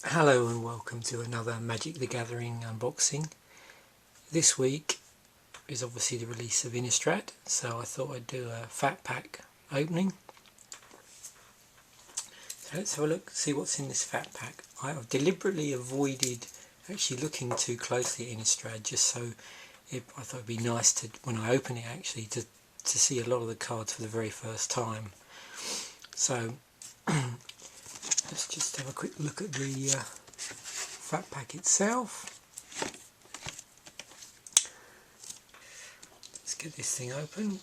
Hello and welcome to another Magic the Gathering unboxing. This week is obviously the release of Innistrad, so I thought I'd do a fat pack opening. So let's have a look, see what's in this fat pack. I've deliberately avoided actually looking too closely at Innistrad, just so I thought it'd be nice to, when I open it actually, to see a lot of the cards for the very first time. So let's just have a quick look at the fat pack itself. Let's get this thing open.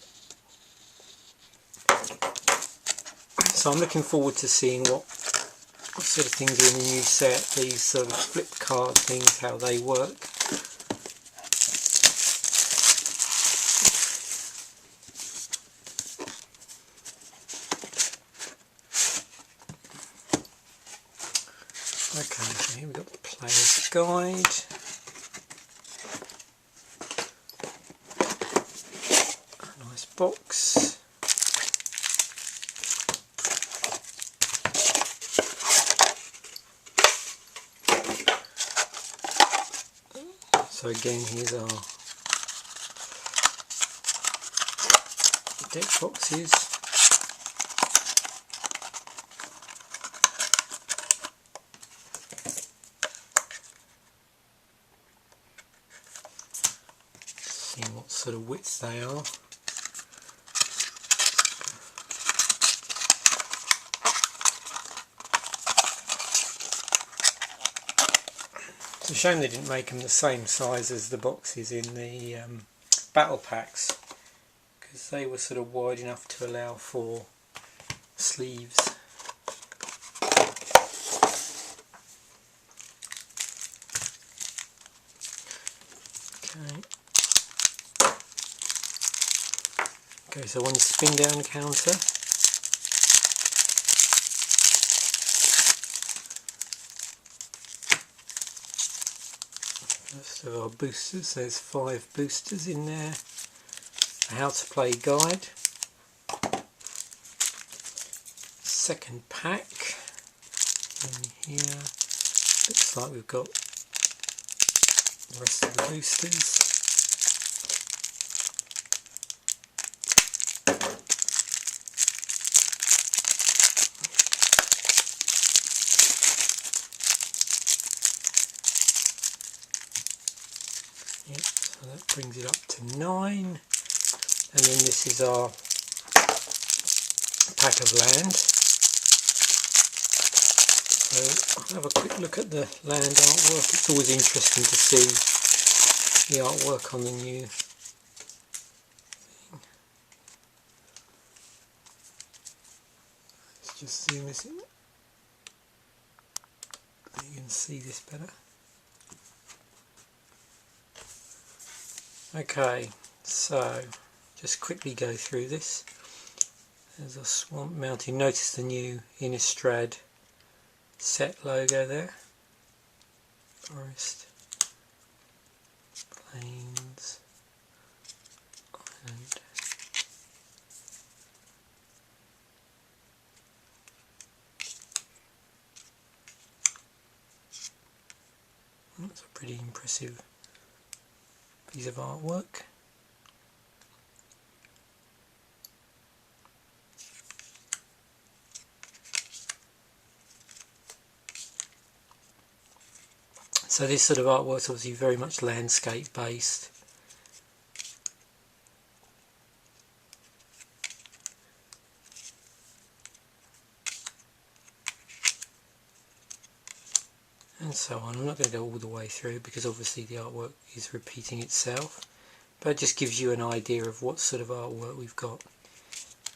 So I'm looking forward to seeing what sort of things are in the new set, these sort of flip card things, how they work. Okay, so here we've got the player's guide. A nice box. So again, here's our deck boxes. See what sort of width they are. It's a shame they didn't make them the same size as the boxes in the battle packs, because they were sort of wide enough to allow for sleeves. Okay, so one spin down counter. First of our boosters, there's 5 boosters in there. A how to play guide. Second pack in here. Looks like we've got the rest of the boosters. Yep, so that brings it up to 9, and then this is our pack of land. So I'll have a quick look at the land artwork. It's always interesting to see the artwork on the new thing. Let's just zoom this in so you can see this better. Okay, so just quickly go through this. There's a swamp mountain. Notice the new Innistrad set logo there. Forest, plains, island. That's a pretty impressive piece of artwork. So this sort of artwork is obviously very much landscape based. And so on. I'm not going to go all the way through because obviously the artwork is repeating itself, but it just gives you an idea of what sort of artwork we've got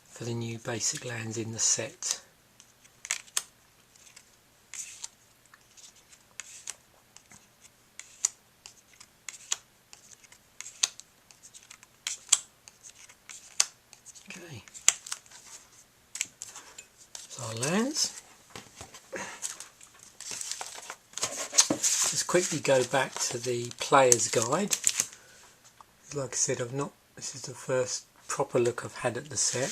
for the new basic lands in the set. Okay, so our lands. Just quickly go back to the player's guide. Like I said, this is the first proper look I've had at the set,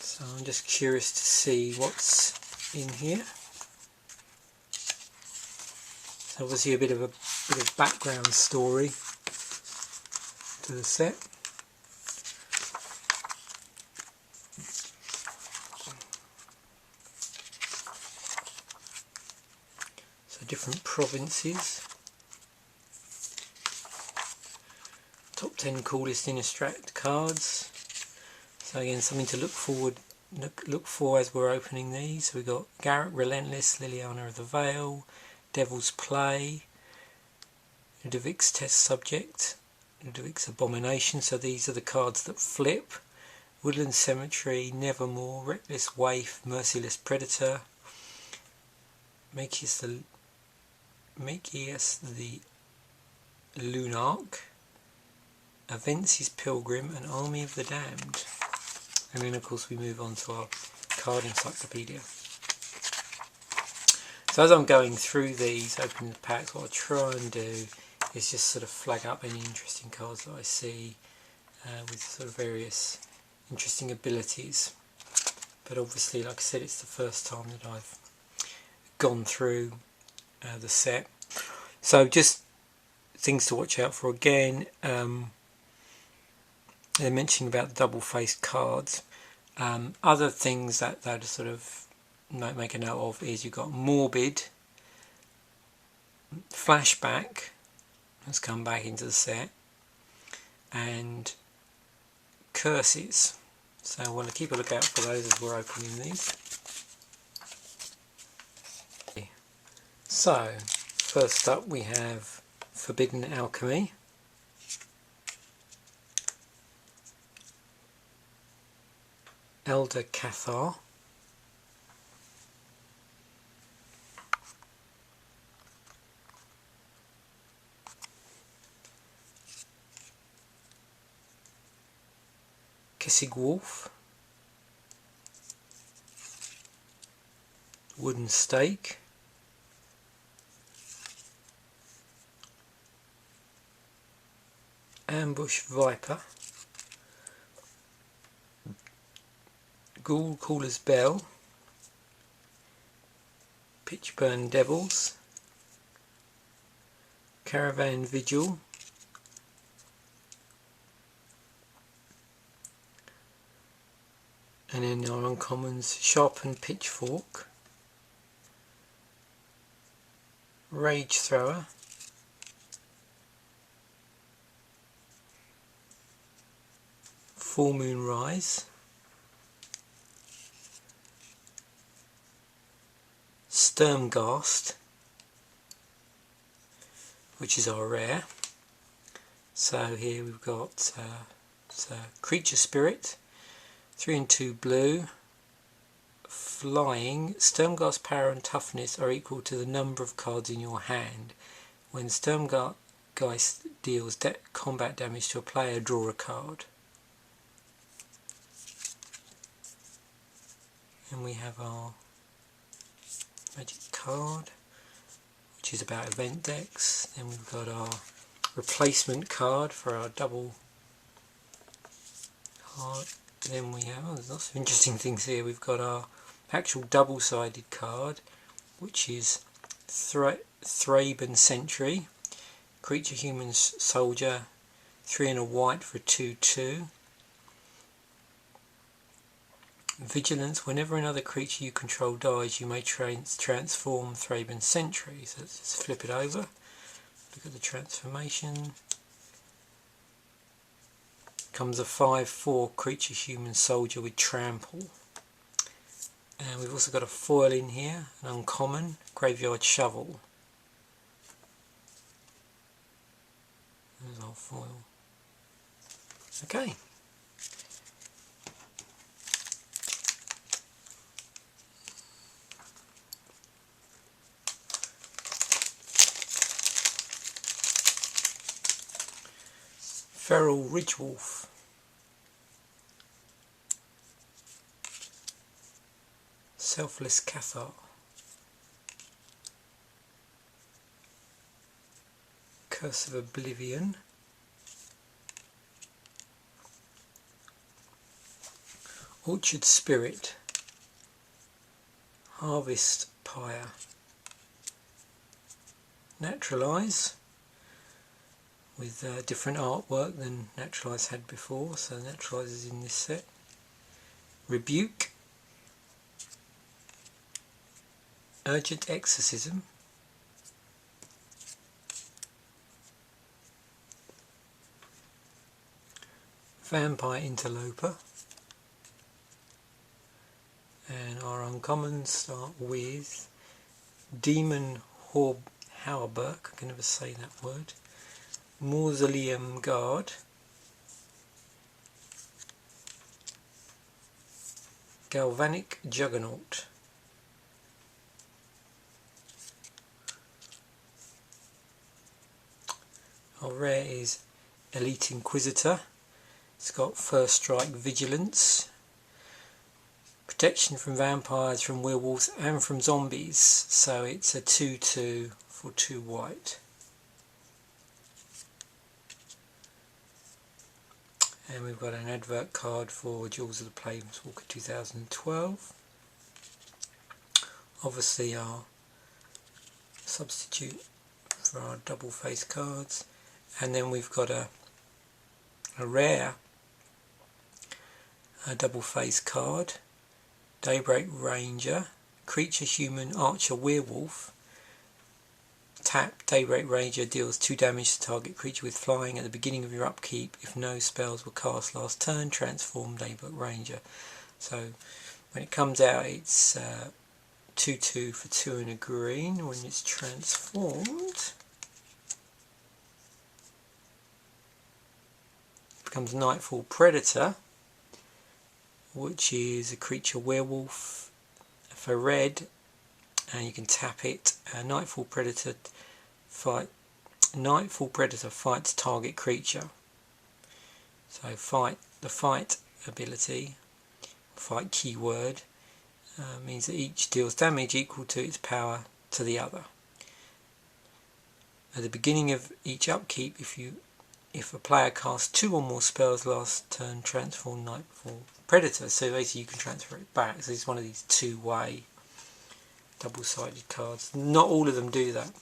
so I'm just curious to see what's in here. So obviously a bit of background story to the set. So different provinces. Top 10 coolest Innistrad cards. So again, something to look for as we're opening these. So we've got Garrett Relentless, Liliana of the Veil, Devil's Play, Ludovic's Test Subject, Ludovic's Abomination. So these are the cards that flip. Woodland Cemetery, Nevermore, Reckless Waif, Merciless Predator, Machias the Lunarch, Avensis Pilgrim, and Army of the Damned. And then of course we move on to our card encyclopedia. So as I'm going through these, opening the packs, what I try and do is just sort of flag up any interesting cards that I see with sort of various interesting abilities. But obviously, like I said, it's the first time that I've gone through the set. So just things to watch out for again. They're mentioning about the double-faced cards. Other things that sort of make a note of is you've got Morbid, Flashback has come back into the set, and Curses. So I want to keep a lookout for those as we're opening these. So first up we have Forbidden Alchemy. Elder Cathar, Kissig Wolf, Wooden Stake, Ambush Viper, Ghoul Caller's Bell, Pitchburn Devils, Caravan Vigil, and then our uncommons, Sharpened Pitchfork, Rage Thrower, Full Moon Rise, Sturmgast, which is our rare. So here we've got Creature Spirit, 3 and 2 blue, flying. Sturmgast power and toughness are equal to the number of cards in your hand. When Sturmgast deals combat damage to a player, draw a card. And we have our magic card, which is about event decks. Then we've got our replacement card for our double card. Then we have, there's lots of interesting things here. We've got our actual double-sided card, which is Thraben Sentry, Creature Human Soldier, 3 and a white for a 2/2. Vigilance, whenever another creature you control dies, you may transform Thraben Sentry. So let's just flip it over. Look at the transformation. Comes a 5/4 Creature Human Soldier with Trample. And we've also got a foil in here, an uncommon, Graveyard Shovel. There's our foil. Okay. Feral Ridgewolf, Selfless Cathar, Curse of Oblivion, Orchard Spirit, Harvest Pyre, Naturalize, with different artwork than Naturalize had before, so Naturalize is in this set. Rebuke, Urgent Exorcism, Vampire Interloper, and our uncommons start with Demon Hauberk, I can never say that word, Mausoleum Guard, Galvanic Juggernaut, our rare is Elite Inquisitor. It's got First Strike Vigilance, protection from vampires, from werewolves and from zombies, so it's a 2/2 for 2 white. And we've got an advert card for Jewels of the Planeswalker 2012. Obviously our substitute for our double face cards. And then we've got a rare double face card, Daybreak Ranger, creature, human, archer, werewolf. Tap, Daybreak Ranger deals 2 damage to target creature with flying at the beginning of your upkeep. If no spells were cast last turn, transform Daybreak Ranger. So when it comes out, it's 2/2 for 2 and a green. When it's transformed, it becomes Nightfall Predator, which is a creature werewolf for red, and you can tap it. Nightfall Predator fights target creature. So the fight ability, fight keyword, means that each deals damage equal to its power to the other. At the beginning of each upkeep, if a player casts 2 or more spells last turn, transform Nightfall Predator. So basically you can transfer it back. So it's one of these 2-way double-sided cards. Not all of them do that.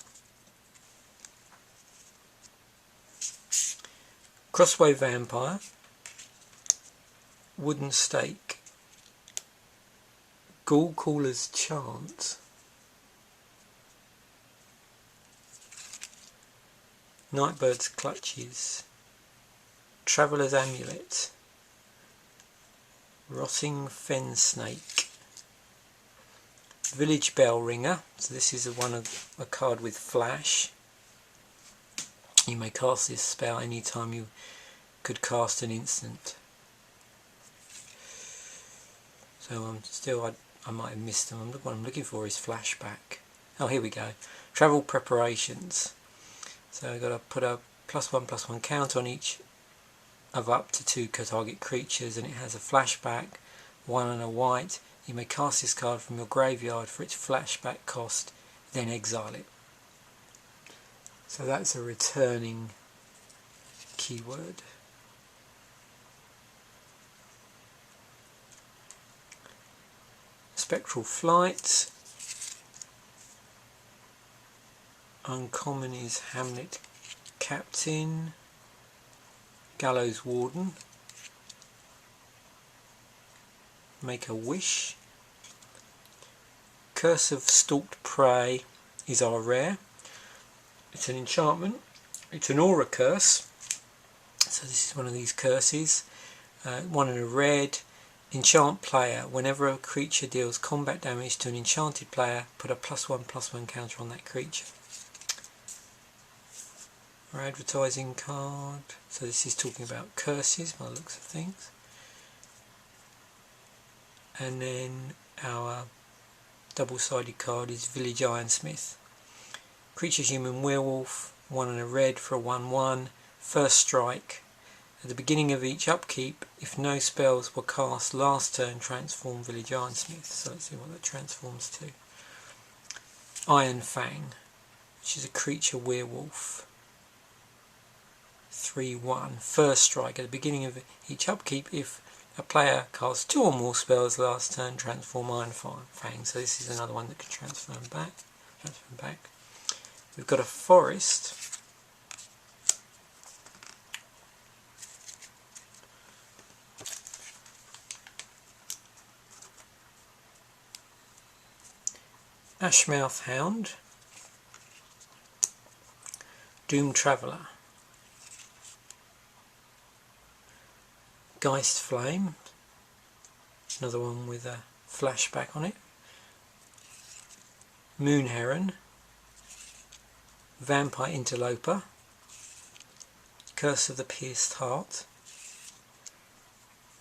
Crossway Vampire, Wooden Stake, Ghoul Caller's Chant, Nightbird's Clutches, Traveller's Amulet, Rotting Fen Snake, Village Bell Ringer. So this is a card with flash. You may cast this spell anytime you could cast an instant. So I might have missed them. What I'm looking for is flashback. Oh, here we go. Travel Preparations. So I've got to put a +1/+1 count on each of up to 2 target creatures, and it has a flashback, 1 and a white. You may cast this card from your graveyard for its flashback cost, then exile it. So that's a returning keyword. Spectral Flight. Uncommon is Hamlet Captain, Gallows Warden, Make a Wish. Curse of Stalked Prey is our rare. It's an enchantment. It's an aura curse. So this is one of these curses. 1 in a red. Enchant player. Whenever a creature deals combat damage to an enchanted player, put a +1/+1 counter on that creature. Our advertising card. So this is talking about curses by the looks of things. And then our double-sided card is Village Ironsmith. Creature, human, werewolf, 1 in a red for a 1/1. First strike. At the beginning of each upkeep, if no spells were cast last turn, transform Village Ironsmith. So let's see what that transforms to. Iron Fang, which is a creature werewolf. 3/1. First strike. At the beginning of each upkeep, if a player casts 2 or more spells last turn, transform Iron Fang. So this is another one that can transfer back. We've got a forest. Ashmouth Hound. Doom Traveller. Geist Flame. Another one with a flashback on it. Moon Heron. Vampire Interloper. Curse of the Pierced Heart.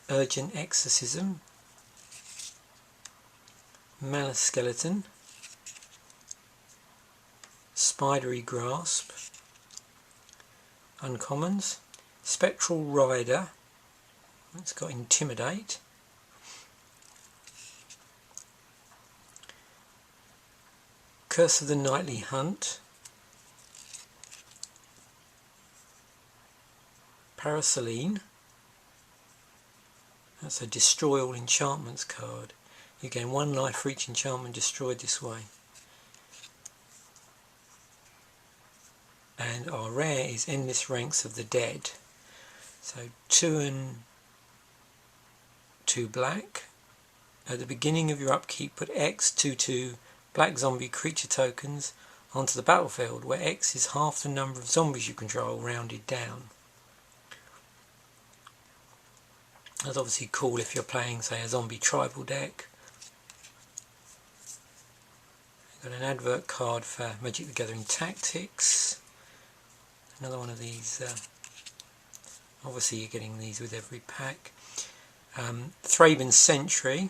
Urgent Exorcism. Malice Skeleton. Spidery Grasp. Uncommons. Spectral Rider. It's got Intimidate. Curse of the Nightly Hunt. Paraceline. That's a Destroy All Enchantments card. You gain 1 life for each enchantment destroyed this way. And our rare is Endless Ranks of the Dead. So 2 and 2 black. At the beginning of your upkeep, put X 2/2 black zombie creature tokens onto the battlefield, where X is half the number of zombies you control, rounded down. That's obviously cool if you're playing, say, a zombie tribal deck. Got an advert card for Magic the Gathering Tactics. Another one of these. Obviously you're getting these with every pack. Thraben Sentry.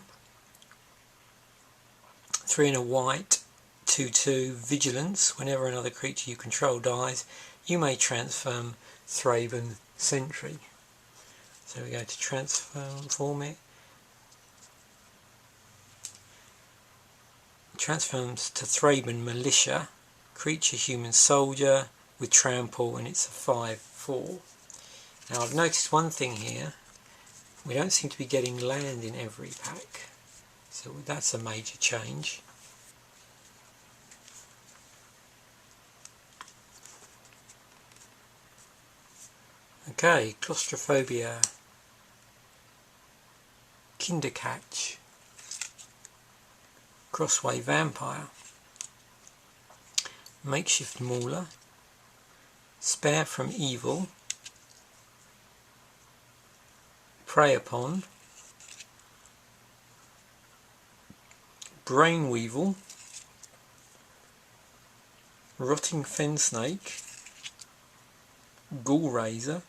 3 and a white. 2/2 Vigilance. Whenever another creature you control dies, you may transform Thraben Sentry. So we go to transform it. Transforms to Thraben Militia. Creature human soldier with trample, and it's a 5/4. Now I've noticed one thing here. We don't seem to be getting land in every pack. So that's a major change. Okay, Claustrophobia. Kindercatch. Crossway Vampire. Makeshift Mauler. Spare from Evil. Prey Upon. Brainweevil. Rotting Fen Snake. Ghoul Razor.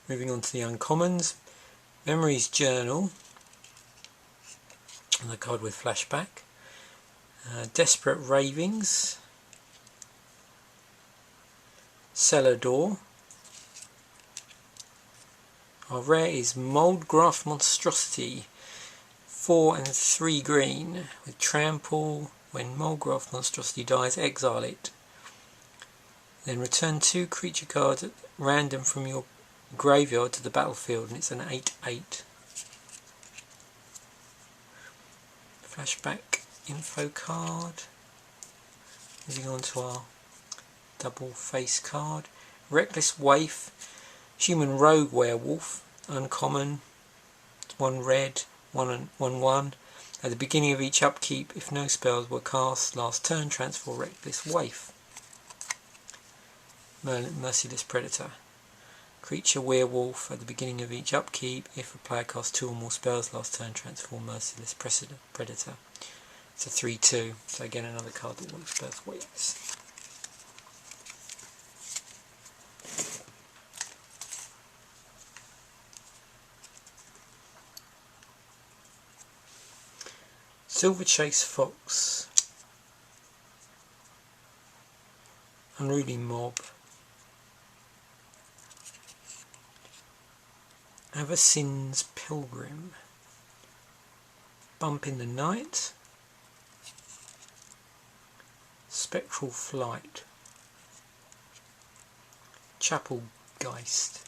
Moving on to the uncommons. Memories Journal. And the card with flashback. Desperate Ravings. Cellar Door. Our rare is Moldgraph Monstrosity. 4 and 3 green with trample. When Moldgraph Monstrosity dies, exile it. Then return 2 creature cards at random from your graveyard to the battlefield, and it's an 8/8. Flashback info card. Moving on to our double face card. Reckless Waif. Human Rogue Werewolf. Uncommon. 1 red. 1/1. At the beginning of each upkeep, if no spells were cast last turn, transfer Reckless Waif. Merciless Predator. Creature Werewolf. At the beginning of each upkeep, if a player casts 2 or more spells last turn, transform Merciless Predator. It's a 3/2. So again, another card that works both ways. Silver Chase Fox. Unruly Mob. Avacyn's Pilgrim. Bump in the Night. Spectral Flight. Chapel Geist.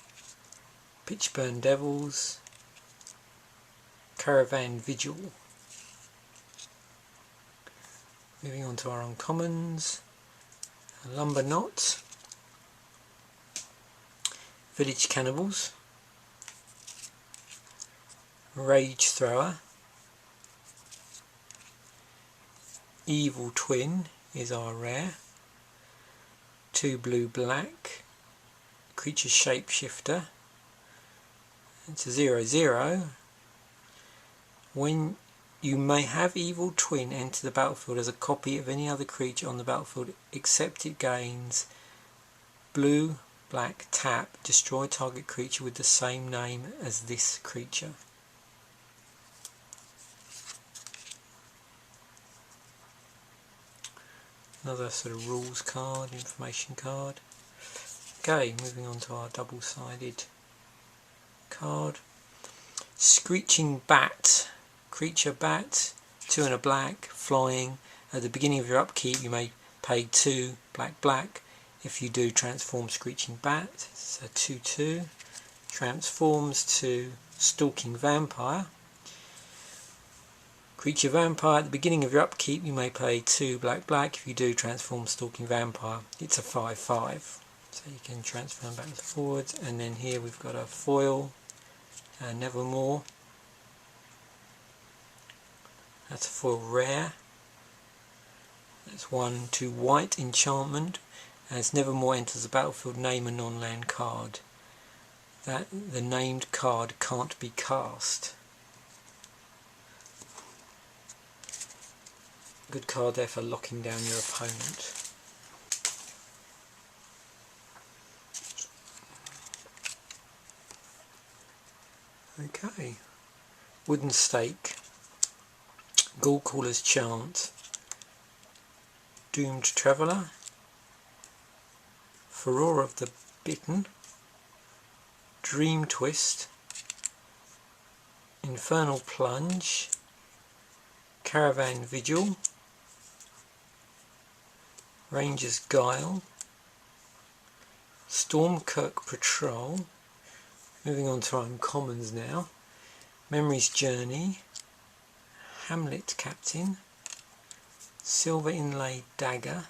Pitchburn Devils. Caravan Vigil. Moving on to our uncommons. Lumber Knot, Village Cannibals, Rage Thrower, Evil Twin is our rare, 2 blue black, Creature Shapeshifter. It's a 0/0. When you may have Evil Twin enter the battlefield as a copy of any other creature on the battlefield except it gains blue black tap, destroy target creature with the same name as this creature. Another sort of rules card, information card. Okay, moving on to our double-sided card. Screeching Bat, creature bat, 2 and a black, flying. At the beginning of your upkeep you may pay 2 black. If you do, transform Screeching Bat. It's a 2/2. Transforms to Stalking Vampire. Creature Vampire, at the beginning of your upkeep you may pay 2 black. If you do, transform Stalking Vampire. It's a 5/5. So you can transfer them backwards and forwards. And then here we've got a foil, Nevermore. That's a foil rare. That's 1/2 white enchantment. As Nevermore enters the battlefield, name a non-land card. That the named card can't be cast. Good card there for locking down your opponent. Okay. Wooden Stake, Ghoulcaller's Chant, Doomed Traveller, Furore of the Bitten, Dream Twist, Infernal Plunge, Caravan Vigil, Ranger's Guile, Stormkirk Patrol. Moving on to our uncommons now. Memory's Journey, Hamlet Captain, Silver Inlaid Dagger.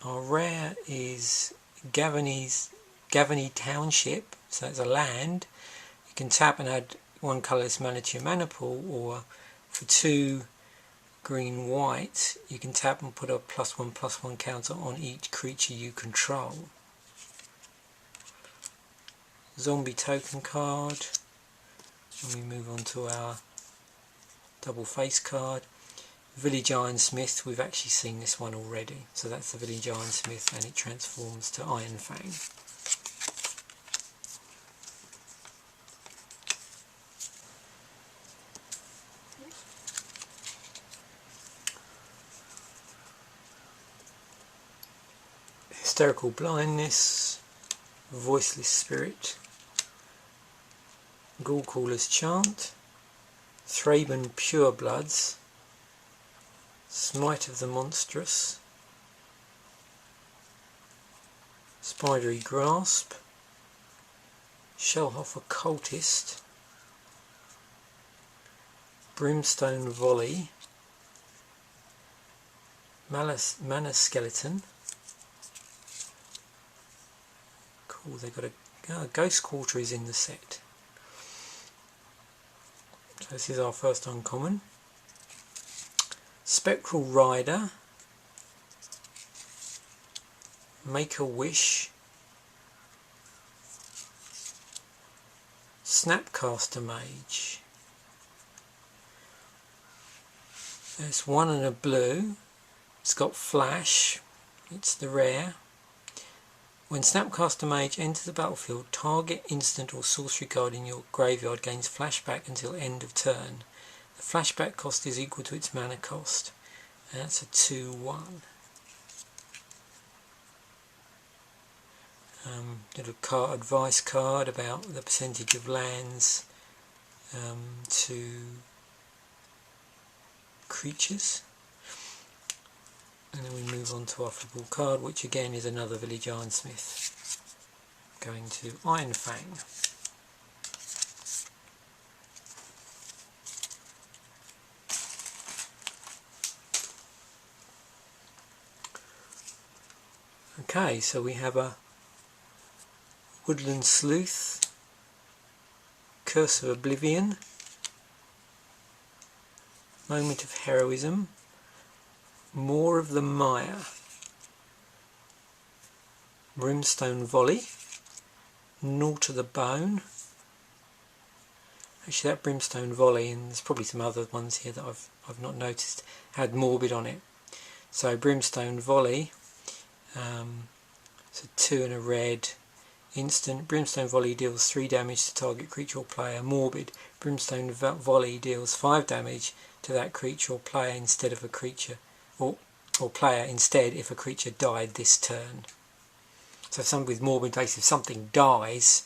Our rare is Gavany Township, so it's a land. You can tap and add 1 colourless mana to your mana pool, or for 2 green white you can tap and put a +1/+1 counter on each creature you control. Zombie token card, and we move on to our double face card. Village Ironsmith, we've actually seen this one already, so that's the Village Ironsmith, and it transforms to Iron Fang. Hysterical Blindness, Voiceless Spirit, Ghoulcaller's Chant, Thraben Purebloods, Smite of the Monstrous, Spidery Grasp, Shellhoff Occultist, Brimstone Volley, Mana Skeleton. Cool, they've got a Ghost Quarter is in the set. So this is our first uncommon. Spectral Rider, Make a Wish, Snapcaster Mage. There's 1 and a blue. It's got Flash. It's the rare. When Snapcaster Mage enters the battlefield, target instant or sorcery card in your graveyard gains flashback until end of turn. The flashback cost is equal to its mana cost. And that's a 2/1. Little advice card about the percentage of lands to creatures. And then we move on to our flipable card, which again is another Village Ironsmith, going to Iron Fang. Okay, so we have a Woodland Sleuth, Curse of Oblivion, Moment of Heroism, More of the Mire, Brimstone Volley, Gnaw to the Bone. Actually, that Brimstone Volley, and there's probably some other ones here that I've not noticed, had Morbid on it. So Brimstone Volley, so 2 and a red. Instant. Brimstone Volley deals 3 damage to target creature or player. Morbid. Brimstone Volley deals 5 damage to that creature or player instead of a creature, or player instead if a creature died this turn. So something with Morbid, if something dies,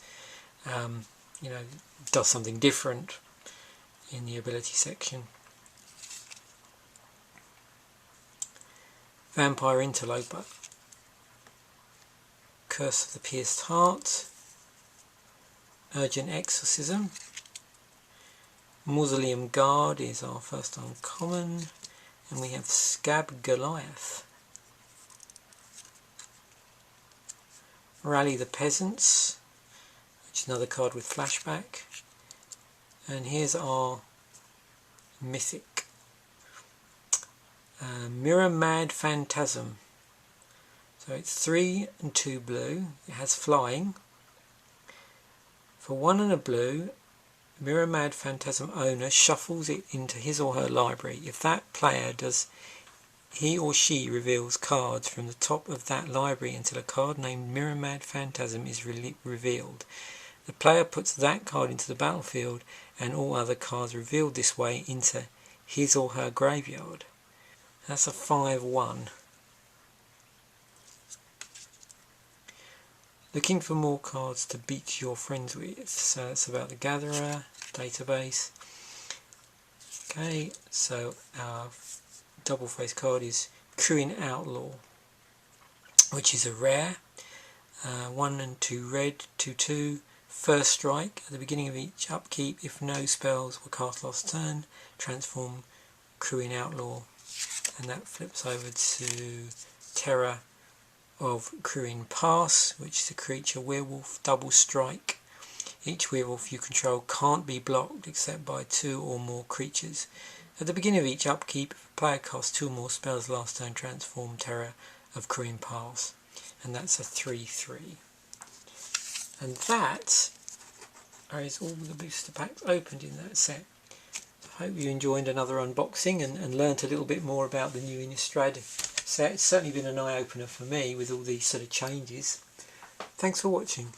you know, does something different in the ability section. Vampire Interloper, Curse of the Pierced Heart, Urgent Exorcism, Mausoleum Guard is our first uncommon, and we have Scab Goliath. Rally the Peasants, which is another card with flashback, and here's our mythic. Mirror Mad Phantasm. So it's 3 and 2 blue, it has flying. For 1 and a blue, Mirror Mad Phantasm owner shuffles it into his or her library. If that player does, he or she reveals cards from the top of that library until a card named Mirror Mad Phantasm is revealed. The player puts that card into the battlefield and all other cards revealed this way into his or her graveyard. That's a 5/1. Looking for more cards to beat your friends with. So it's about the Gatherer database. Okay, so our double face card is Crewing Outlaw, which is a rare. 1 and 2 red, 2/2. First strike. At the beginning of each upkeep, if no spells were cast last turn, transform Crewing Outlaw. And that flips over to Terror of Crewing Pass, which is a creature werewolf, double strike. Each werewolf you control can't be blocked except by 2 or more creatures. At the beginning of each upkeep, if a player casts 2 or more spells last turn, transform Terror of Crewing Pass. And that's a 3/3. And that is all the booster packs opened in that set. I hope you enjoyed another unboxing and learnt a little bit more about the new Innistrad set. It's certainly been an eye-opener for me with all these sort of changes. Thanks for watching.